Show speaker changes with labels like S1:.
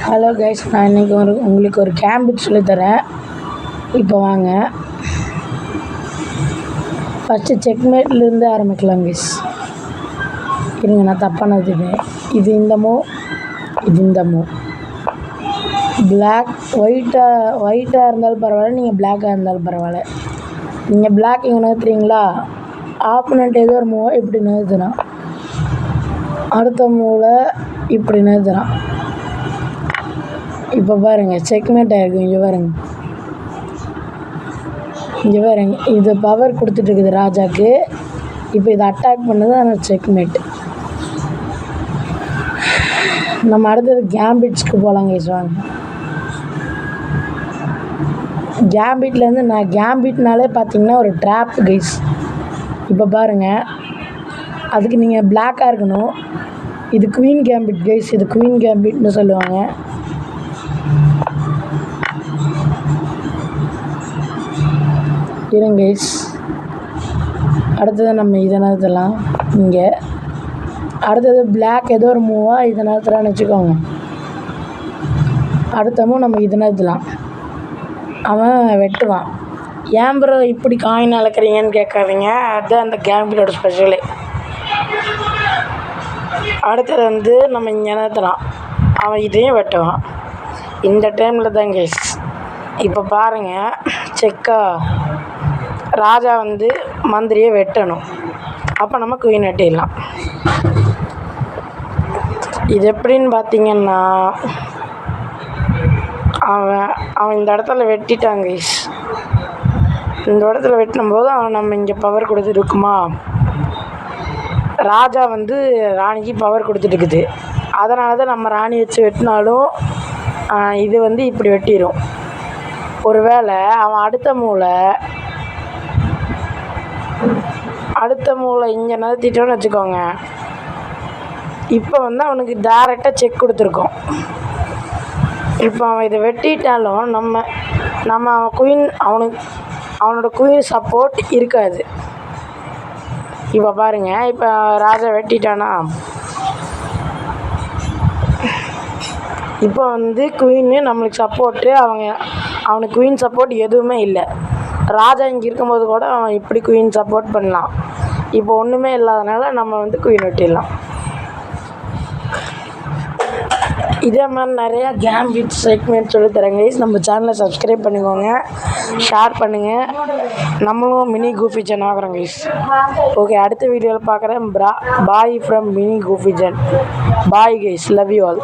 S1: Hello guys, நான் இன்றைக்கி உங்களுக்கு ஒரு கேம்பிட் சொல்லித்தரேன். இப்போ வாங்க, ஃபஸ்ட்டு செக்மேட்லேருந்து ஆரம்பிக்கலாம் கைஸ். இருங்க, நான் தப்பானது. இது இந்த மூவ், இது இந்த மூவ். ஒயிட்டாக இருந்தாலும் பரவாயில்ல, நீங்கள் பிளாக்காக இருந்தாலும் பரவாயில்ல. நீங்கள் பிளாக் இங்கே நகர்த்துறீங்களா, ஆப்போனண்ட் ஏதோ ஒரு மூவை இப்படி நகர்த்துறான், அடுத்த மூவில் இப்படி நகர்த்துறான். இப்போ பாருங்கள், செக்மேட் ஆகிருக்கும். இங்கே பாருங்க, இது பவர் கொடுத்துட்ருக்குது ராஜாவுக்கு. இப்போ இதை அட்டாக் பண்ணது ஆனால் செக்மேட். நம்ம அடுத்தது கேம்பிட்ஸ்க்கு போகலாம் கைஸ். வாங்க, கேம்பிட்லேருந்து நான் கேம்பிட்னாலே பார்த்தீங்கன்னா ஒரு ட்ராப் கைஸ். இப்போ பாருங்கள், அதுக்கு நீங்கள் பிளாக்காக இருக்கணும். இது குவீன் கேம்பிட் கைஸ், இது குவீன் கேம்பிட்னு சொல்லுவாங்க. இருங்க கைஸ், அடுத்தது நம்ம இதை நகர்த்தலாம். இங்கே அடுத்தது பிளாக் ஏதோ ஒரு மூவாக இதை நகர்த்தலான்னு வச்சுக்கோங்க. அடுத்த மூவ் நம்ம இதை நகர்த்தலாம். அவன் வெட்டுவான். ஏன் ப்ரோ இப்படி காயின் அளக்குறீங்கன்னு கேட்காதீங்க, அதுதான் அந்த கேம்பிட்டோட ஸ்பெஷலே. அடுத்தது நம்ம இங்கே நகர்த்தலாம், அவன் இதையும் வெட்டுவான். இந்த டைமில் தான் கைஸ். இப்போ பாருங்கள், செக்கா ராஜா மந்திரியை வெட்டணும். அப்போ நம்ம குயின் வெட்டிடலாம். இது எப்படின்னு பார்த்தீங்கன்னா, அவன் இந்த இடத்துல வெட்டிட்டாங்க கைஸ். இந்த இடத்துல வெட்டினும்போது நம்ம இங்கே பவர் கொடுத்துருக்குமா, ராஜா ராணிக்கு பவர் கொடுத்துட்டுருக்குது. அதனால தான் நம்ம ராணி வச்சு வெட்டினாலும் இது இப்படி வெட்டிடும். ஒருவேளை அவன் அடுத்த மூளை இங்கே நகர்த்திட்டோன்னு வச்சுக்கோங்க. இப்போ அவனுக்கு டேரெக்டாக செக் கொடுத்துருக்கோம். இப்போ அவன் இதை வெட்டிட்டாலும் நம்ம அவனோட குயின் சப்போர்ட் இருக்காது. இப்போ பாருங்கள், இப்போ ராஜா வெட்டிட்டானா, இப்போ குயின் நம்மளுக்கு சப்போர்ட்டு, அவனுக்கு குயின் சப்போர்ட் எதுவுமே இல்லை. ராஜா இங்கே இருக்கும்போது கூட அவன் இப்படி குயின் சப்போர்ட் பண்ணலாம். இப்போ ஒன்றுமே இல்லாதனால நம்ம குயின் வெட்டிடலாம். இதே மாதிரி நிறையா கேம்பிட் செக்மெண்ட் சொல்லித்தரேன் கைஸ். நம்ம சேனலை சப்ஸ்கிரைப் பண்ணிக்கோங்க, ஷேர் பண்ணுங்கள். நம்மளும் மினி கூஃபிஜன் ஆகிறோம் கைஸ். ஓகே, அடுத்த வீடியோவில் பார்க்குறேன். பாய் ஃப்ரம் மினி கூஃபிஜன். Bye guys, love you all.